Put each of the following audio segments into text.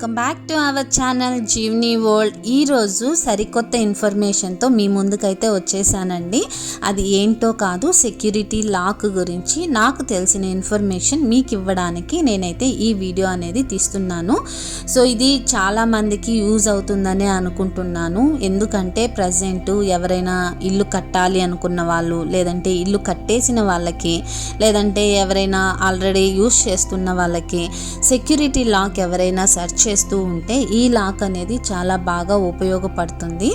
Welcome back to our channel Jeevni world. ఈరోజు సరికొత్త ఇన్ఫర్మేషన్తో మీ ముందుకైతే వచ్చేసానండి. అది ఏంటో కాదు, సెక్యూరిటీ లాక్ గురించి నాకు తెలిసిన ఇన్ఫర్మేషన్ మీకు ఇవ్వడానికి నేనైతే ఈ వీడియో అనేది తీస్తున్నాను. సో ఇది చాలామందికి యూజ్ అవుతుందనే అనుకుంటున్నాను. ఎందుకంటే ప్రజెంట్ ఎవరైనా ఇల్లు కట్టాలి అనుకున్న వాళ్ళు, లేదంటే ఇల్లు కట్టేసిన వాళ్ళకి, లేదంటే ఎవరైనా ఆల్రెడీ యూజ్ చేస్తున్న వాళ్ళకి సెక్యూరిటీ లాక్ ఎవరైనా సెర్చ్ చేస్తూ ఉంటే ఈ లాక్ అనేది చాలా బాగా ఉపయోగపడుతుంది.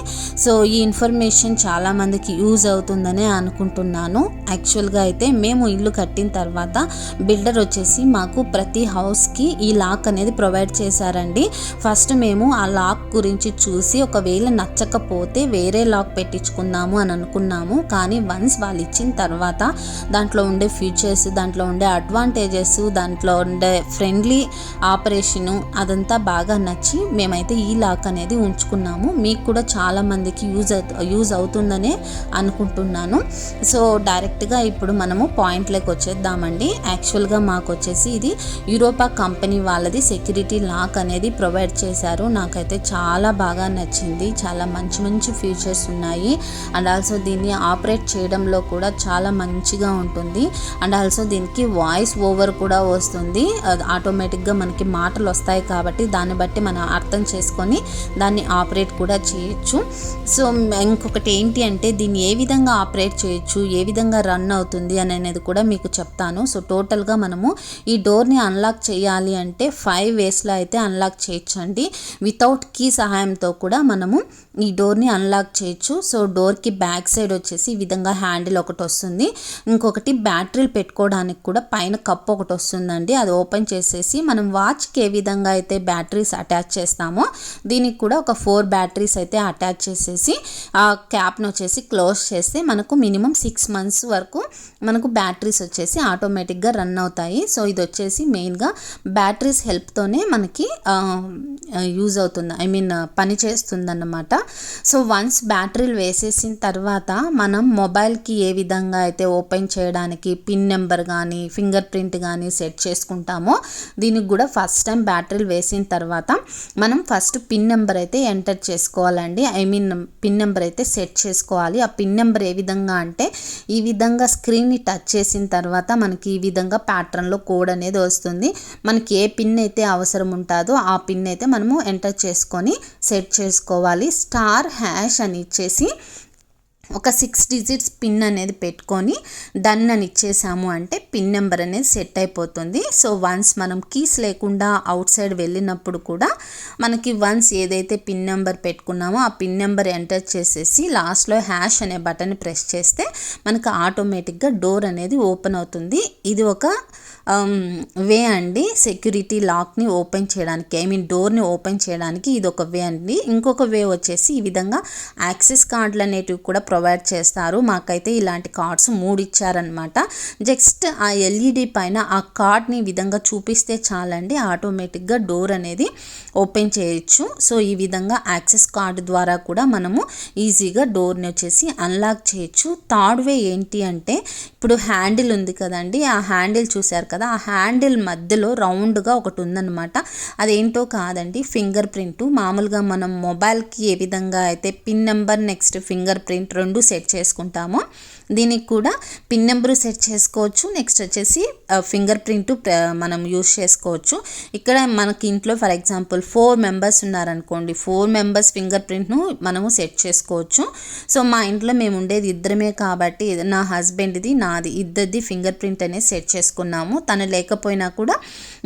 సో ఈ ఇన్ఫర్మేషన్ చాలామందికి యూజ్ అవుతుందనే అనుకుంటున్నాను. యాక్చువల్గా అయితే మేము ఇల్లు కట్టిన తర్వాత బిల్డర్ వచ్చేసి మాకు ప్రతి హౌస్కి ఈ లాక్ అనేది ప్రొవైడ్ చేశారండి. ఫస్ట్ మేము ఆ లాక్ గురించి చూసి ఒకవేళ నచ్చకపోతే వేరే లాక్ పెట్టించుకుందాము అని అనుకున్నాము. కానీ వన్స్ వాళ్ళు ఇచ్చిన తర్వాత దాంట్లో ఉండే ఫీచర్స్, దాంట్లో ఉండే అడ్వాంటేజెస్, దాంట్లో ఉండే ఫ్రెండ్లీ ఆపరేషను అదంతా బాగా నచ్చి మేమైతే ఈ లాక్ అనేది ఉంచుకున్నాము. మీకు కూడా చాలామందికి యూజ్ అవుతుందనే అనుకుంటున్నాను. సో డైరెక్ట్గా ఇప్పుడు మనము పాయింట్లోకి వచ్చేద్దామండి. యాక్చువల్గా మాకు వచ్చేసి ఇది యూరోపా కంపెనీ వాళ్ళది సెక్యూరిటీ లాక్ అనేది ప్రొవైడ్ చేశారు. నాకైతే చాలా బాగా నచ్చింది. చాలా మంచి మంచి ఫీచర్స్ ఉన్నాయి. అండ్ ఆల్సో దీన్ని ఆపరేట్ చేయడంలో కూడా చాలా మంచిగా ఉంటుంది. అండ్ ఆల్సో దీనికి వాయిస్ ఓవర్ కూడా వస్తుంది. ఆటోమేటిక్గా మనకి మాటలు వస్తాయి కాబట్టి దాన్ని బట్టి మనం అర్థం చేసుకొని దాన్ని ఆపరేట్ కూడా చేయొచ్చు. సో ఇంకొకటి ఏంటి అంటే దీన్ని ఏ విధంగా ఆపరేట్ చేయొచ్చు, ఏ విధంగా రన్ అవుతుంది అనేది కూడా మీకు చెప్తాను. సో టోటల్గా మనము ఈ డోర్ని అన్లాక్ చేయాలి అంటే 5 వేస్లో అయితే అన్లాక్ చేయొచ్చండి. వితౌట్ కీ సహాయంతో కూడా మనము ఈ డోర్ని అన్లాక్ చేయొచ్చు. సో డోర్కి బ్యాక్ సైడ్ వచ్చేసి ఈ విధంగా హ్యాండిల్ ఒకటి వస్తుంది. ఇంకొకటి బ్యాటరీలు పెట్టుకోవడానికి కూడా పైన కప్ ఒకటి వస్తుందండి. అది ఓపెన్ చేసేసి మనం వాచ్కి ఏ విధంగా అయితే బ్యాటరీస్ అటాచ్ చేస్తామో దీనికి కూడా ఒక 4 బ్యాటరీస్ అయితే అటాచ్ చేసేసి ఆ క్యాప్ను వచ్చేసి క్లోజ్ చేస్తే మనకు మినిమం 6 months వరకు మనకు బ్యాటరీస్ వచ్చేసి ఆటోమేటిక్గా రన్ అవుతాయి. సో ఇది వచ్చేసి మెయిన్గా బ్యాటరీస్ హెల్ప్తోనే మనకి యూజ్ అవుతుంది, పని చేస్తుందన్నమాట. సో వన్స్ బ్యాటరీలు వేసేసిన తర్వాత మనం మొబైల్కి ఏ విధంగా అయితే ఓపెన్ చేయడానికి పిన్ నెంబర్ కానీ ఫింగర్ ప్రింట్ కానీ సెట్ చేసుకుంటామో దీనికి కూడా ఫస్ట్ టైం బ్యాటరీలు వేసిన తర్వాత మనం ఫస్ట్ పిన్ నెంబర్ అయితే ఎంటర్ చేసుకోవాలండి. పిన్ నెంబర్ అయితే సెట్ చేసుకోవాలి. ఆ పిన్ నెంబర్ ఏ విధంగా అంటే ఈ విధంగా స్క్రీన్ని టచ్ చేసిన తర్వాత మనకి ఈ విధంగా ప్యాటర్న్లో కోడ్ అనేది వస్తుంది. మనకి ఏ పిన్ అయితే అవసరం ఉంటుందో ఆ పిన్ అయితే మనము ఎంటర్ చేసుకొని సెట్ చేసుకోవాలి. *# అని ఇచ్చేసి ఒక 6 digits పిన్ అనేది పెట్టుకొని డన్ అని ఇచ్చేసాము అంటే పిన్ నెంబర్ అనేది సెట్ అయిపోతుంది. సో వన్స్ మనం కీస్ లేకుండా అవుట్ సైడ్ వెళ్ళినప్పుడు కూడా మనకి వన్స్ ఏదైతే పిన్ నెంబర్ పెట్టుకున్నామో ఆ పిన్ నెంబర్ ఎంటర్ చేసేసి లాస్ట్లో # అనే బటన్ ప్రెస్ చేస్తే మనకు ఆటోమేటిక్గా డోర్ అనేది ఓపెన్ అవుతుంది. ఇది ఒక వే అండి సెక్యూరిటీ లాక్ని ఓపెన్ చేయడానికి, డోర్ని ఓపెన్ చేయడానికి ఇది ఒక వే అండి. ఇంకొక వే వచ్చేసి ఈ విధంగా యాక్సెస్ కార్డులు అనేటివి కూడా ప్రొవైడ్ చేస్తారు. మాకైతే ఇలాంటి కార్డ్స్ 3 ఇచ్చారనమాట. జస్ట్ ఆ ఎల్ఈడి పైన ఆ కార్డ్ని ఈ విధంగా చూపిస్తే చాలండి, ఆటోమేటిక్గా డోర్ అనేది ఓపెన్ చేయొచ్చు. సో ఈ విధంగా యాక్సెస్ కార్డు ద్వారా కూడా మనము ఈజీగా డోర్ని వచ్చేసి అన్లాక్ చేయొచ్చు. థర్డ్ వే ఏంటి అంటే ఇప్పుడు హ్యాండిల్ ఉంది కదండి, ఆ హ్యాండిల్ చూసారు కదా, ఆ హ్యాండిల్ మధ్యలో రౌండ్గా ఒకటి ఉందన్నమాట. అదేంటో కాదండి, ఫింగర్ ప్రింట్. మామూలుగా మనం మొబైల్కి ఏ విధంగా అయితే pin number next finger print 2 set చేసుకుంటామో దీనికి కూడా పిన్ నెంబరు సెట్ చేసుకోవచ్చు. నెక్స్ట్ వచ్చేసి ఫింగర్ ప్రింట్ మనం యూజ్ చేసుకోవచ్చు. ఇక్కడ మనకి ఇంట్లో ఫర్ ఎగ్జాంపుల్ 4 members ఉన్నారనుకోండి, 4 members ఫింగర్ ప్రింట్ను మనము సెట్ చేసుకోవచ్చు. సో మా ఇంట్లో మేము ఉండేది ఇద్దరమే కాబట్టి నా హస్బెండ్ది నాది ఇద్దరిది ఫింగర్ ప్రింట్ అనేది సెట్ చేసుకున్నాము. తను లేకపోయినా కూడా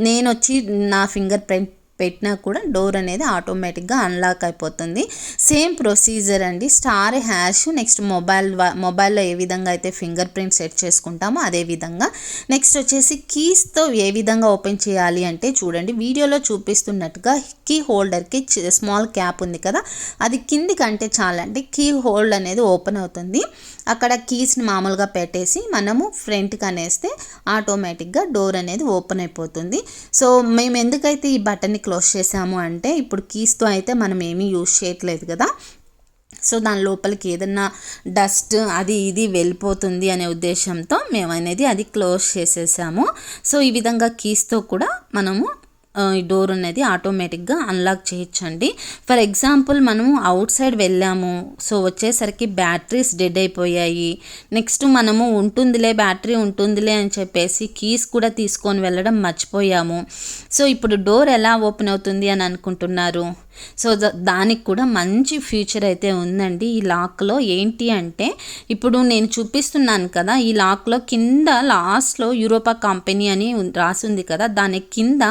నేను వచ్చి నా ఫింగర్ ప్రింట్ పెట్టినా కూడా డోర్ అనేది ఆటోమేటిక్గా అన్లాక్ అయిపోతుంది. సేమ్ ప్రొసీజర్ అండి. *# నెక్స్ట్ మొబైల్లో ఏ విధంగా అయితే ఫింగర్ ప్రింట్ సెట్ చేసుకుంటామో అదే విధంగా. నెక్స్ట్ వచ్చేసి కీస్తో ఏ విధంగా ఓపెన్ చేయాలి అంటే చూడండి, వీడియోలో చూపిస్తున్నట్టుగా కీ హోల్డర్కి స్మాల్ క్యాప్ ఉంది కదా, అది కిందికి అంటే చాలండి కీ హోల్డ్ అనేది ఓపెన్ అవుతుంది. అక్కడ కీస్ని మామూలుగా పెట్టేసి మనము ఫ్రంట్కి అనేస్తే ఆటోమేటిక్గా డోర్ అనేది ఓపెన్ అయిపోతుంది. సో మేము ఎందుకైతే ఈ బటన్ని క్లోజ్ చేసాము అంటే ఇప్పుడు కీస్తో అయితే మనం ఏమీ యూజ్ చేయట్లేదు కదా, సో దాని లోపలికి ఏదన్నా డస్ట్ అది ఇది వెళ్ళిపోతుంది అనే ఉద్దేశంతో మేము అనేది అది క్లోజ్ చేసేసాము. సో ఈ విధంగా కీస్తో కూడా మనము ఈ డోర్ అనేది ఆటోమేటిక్గా అన్లాక్ చేయొచ్చండి. ఫర్ ఎగ్జాంపుల్ మనము అవుట్ సైడ్ వెళ్ళాము, సో వచ్చేసరికి బ్యాటరీస్ డెడ్ అయిపోయాయి, నెక్స్ట్ మనము బ్యాటరీ ఉంటుందిలే అని చెప్పేసి కీస్ కూడా తీసుకొని వెళ్ళడం మర్చిపోయాము. సో ఇప్పుడు డోర్ ఎలా ఓపెన్ అవుతుంది అని అనుకుంటున్నారు. సో దానికి కూడా మంచి ఫ్యూచర్ అయితే ఉందండి ఈ లాక్లో. ఏంటి అంటే ఇప్పుడు నేను చూపిస్తున్నాను కదా, ఈ లాక్లో కింద లాస్ట్లో యూరోపా కంపెనీ అని రాసింది కదా, దాని కింద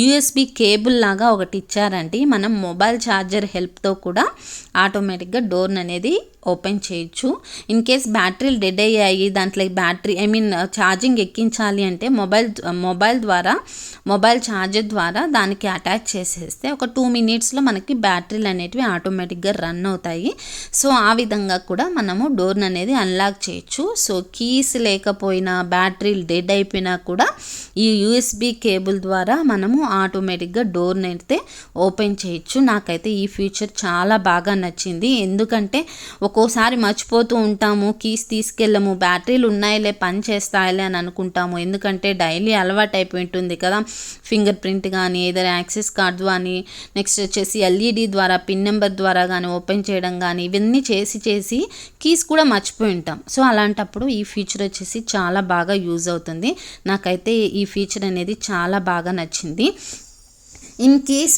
యూఎస్బి కేబుల్ లాగా ఒకటి ఇచ్చారండి. మనం మొబైల్ ఛార్జర్ హెల్ప్తో కూడా ఆటోమేటిక్గా డోర్ని అనేది ఓపెన్ చేయొచ్చు. ఇన్ కేస్ బ్యాటరీలు డెడ్ అయ్యాయి, దాంట్లో ఛార్జింగ్ ఎక్కించాలి అంటే మొబైల్ ఛార్జర్ ద్వారా దానికి అటాచ్ చేసేస్తే ఒక 2 minutesలో మనకి బ్యాటరీలు అనేటివి ఆటోమేటిక్గా రన్ అవుతాయి. సో ఆ విధంగా కూడా మనము డోర్ని అనేది అన్లాక్ చేయొచ్చు. సో కీస్ లేకపోయినా బ్యాటరీలు డెడ్ అయిపోయినా కూడా ఈ యూఎస్బి కేబుల్ ద్వారా మనము ఆటోమేటిక్గా డోర్ని అయితే ఓపెన్ చేయొచ్చు. నాకైతే ఈ ఫీచర్ చాలా బాగా నచ్చింది. ఎందుకంటే ఒక్కోసారి మర్చిపోతూ ఉంటాము, కీస్ తీసుకెళ్ళము, బ్యాటరీలు ఉన్నాయిలే పని చేస్తాయిలే అని అనుకుంటాము. ఎందుకంటే డైలీ అలవాటు అయిపోయి ఉంటుంది కదా, ఫింగర్ ప్రింట్ కానీ ఏదైనా యాక్సెస్ కార్డ్ కానీ నెక్స్ట్ వచ్చేసి ఎల్ఈడి ద్వారా పిన్ నెంబర్ ద్వారా కానీ ఓపెన్ చేయడం కానీ ఇవన్నీ చేసి కీస్ కూడా మర్చిపోయి ఉంటాం. సో అలాంటప్పుడు ఈ ఫీచర్ వచ్చేసి చాలా బాగా యూజ్ అవుతుంది. నాకైతే ఈ ఫీచర్ అనేది చాలా బాగా నచ్చింది. ఇన్ కేస్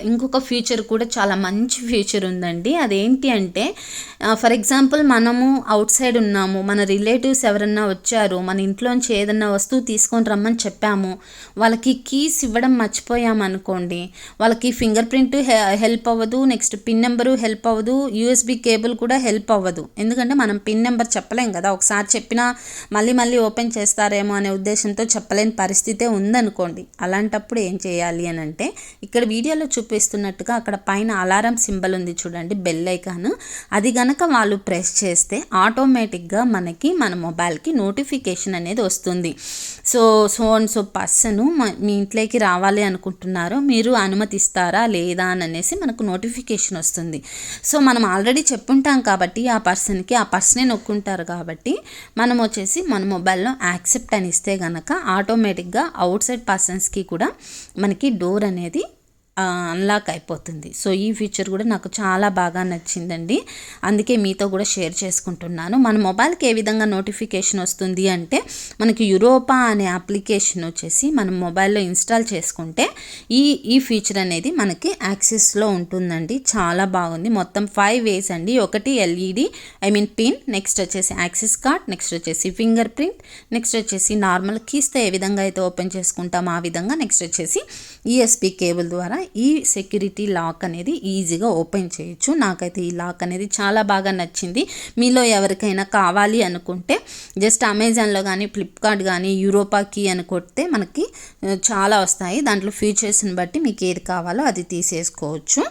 ఇంకొక ఫీచర్ కూడా చాలా మంచి ఫీచర్ ఉందండి. అదేంటి అంటే ఫర్ ఎగ్జాంపుల్ మనము అవుట్ సైడ్ ఉన్నాము, మన రిలేటివ్స్ ఎవరన్నా వచ్చారు, మన ఇంట్లోంచి ఏదన్నా వస్తువు తీసుకొని రమ్మని చెప్పాము, వాళ్ళకి కీస్ ఇవ్వడం మర్చిపోయాము అనుకోండి, వాళ్ళకి ఫింగర్ ప్రింట్ హెల్ప్ అవ్వదు, నెక్స్ట్ పిన్ నెంబరు హెల్ప్ అవ్వదు, యూఎస్బి కేబుల్ కూడా హెల్ప్ అవ్వదు. ఎందుకంటే మనం పిన్ నెంబర్ చెప్పలేం కదా, ఒకసారి చెప్పినా మళ్ళీ ఓపెన్ చేస్తారేమో అనే ఉద్దేశంతో చెప్పలేని పరిస్థితే ఉందనుకోండి. అలాంటప్పుడు ఏం చేయాలి అని అంటే ఇక్కడ వీడియోలో చూపిస్తున్నట్టుగా అక్కడ పైన అలారం సింబల్ ఉంది చూడండి, బెల్ ఐకాన్, అది గనక వాళ్ళు ప్రెస్ చేస్తే ఆటోమేటిక్గా మనకి మన మొబైల్కి నోటిఫికేషన్ అనేది వస్తుంది. సో పర్సన్ మీ ఇంట్లోకి రావాలి అనుకుంటున్నారో మీరు అనుమతిస్తారా లేదా అని అనేసి మనకు నోటిఫికేషన్ వస్తుంది. సో మనం ఆల్రెడీ చెప్పుంటాం కాబట్టి ఆ పర్సనే నొక్కుంటారు కాబట్టి మనం వచ్చేసి మన మొబైల్లో యాక్సెప్ట్ అని ఇస్తే గనక ఆటోమేటిక్గా అవుట్ సైడ్ పర్సన్స్కి కూడా మనకి డోర్ అనేది అన్లాక్ అయిపోతుంది. సో ఈ ఫీచర్ కూడా నాకు చాలా బాగా నచ్చిందండి, అందుకే మీతో కూడా షేర్ చేసుకుంటున్నాను. మన మొబైల్కి ఏ విధంగా నోటిఫికేషన్ వస్తుంది అంటే మనకి యూరోపా అనే అప్లికేషన్ వచ్చేసి మనం మొబైల్లో ఇన్స్టాల్ చేసుకుంటే ఈ ఫీచర్ అనేది మనకి యాక్సెస్లో ఉంటుందండి. చాలా బాగుంది. మొత్తం 5 ways అండి. ఒకటి ఎల్ఈడి పిన్, నెక్స్ట్ వచ్చేసి యాక్సెస్ కార్డ్, నెక్స్ట్ వచ్చేసి ఫింగర్ ప్రింట్, నెక్స్ట్ వచ్చేసి నార్మల్ కీస్తో ఏ విధంగా అయితే ఓపెన్ చేసుకుంటామో ఆ విధంగా, నెక్స్ట్ వచ్చేసి యూఎస్బి కేబుల్ ద్వారా ఈ సెక్యూరిటీ లాక్ అనేది ఈజీగా ఓపెన్ చేయొచ్చు. నాకైతే ఈ లాక్ అనేది చాలా బాగా నచ్చింది. మీలో ఎవరికైనా కావాలి అనుకుంటే జస్ట్ అమెజాన్లో కానీ ఫ్లిప్కార్ట్ కానీ యూరోపా కీ అని కొడితే మనకి చాలా వస్తాయి. దాంట్లో ఫీచర్స్ని బట్టి మీకు ఏది కావాలో అది తీసేసుకోవచ్చు.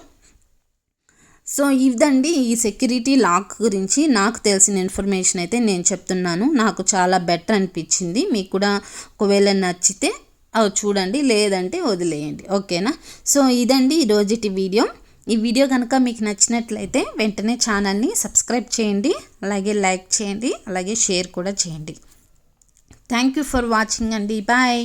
సో ఇదండి ఈ సెక్యూరిటీ లాక్ గురించి నాకు తెలిసిన ఇన్ఫర్మేషన్ అయితే నేను చెప్తున్నాను. నాకు చాలా బెటర్ అనిపించింది. మీకు కూడా ఒకవేళ నచ్చితే చూడండి, లేదంటే వదిలేయండి, ఓకేనా. సో ఇదండి ఈరోజుటి వీడియో. ఈ వీడియో కనుక మీకు నచ్చినట్లయితే వెంటనే ఛానల్ని సబ్స్క్రైబ్ చేయండి, అలాగే లైక్ చేయండి, అలాగే షేర్ కూడా చేయండి. థ్యాంక్ యూ ఫర్ వాచింగ్ అండి. బాయ్.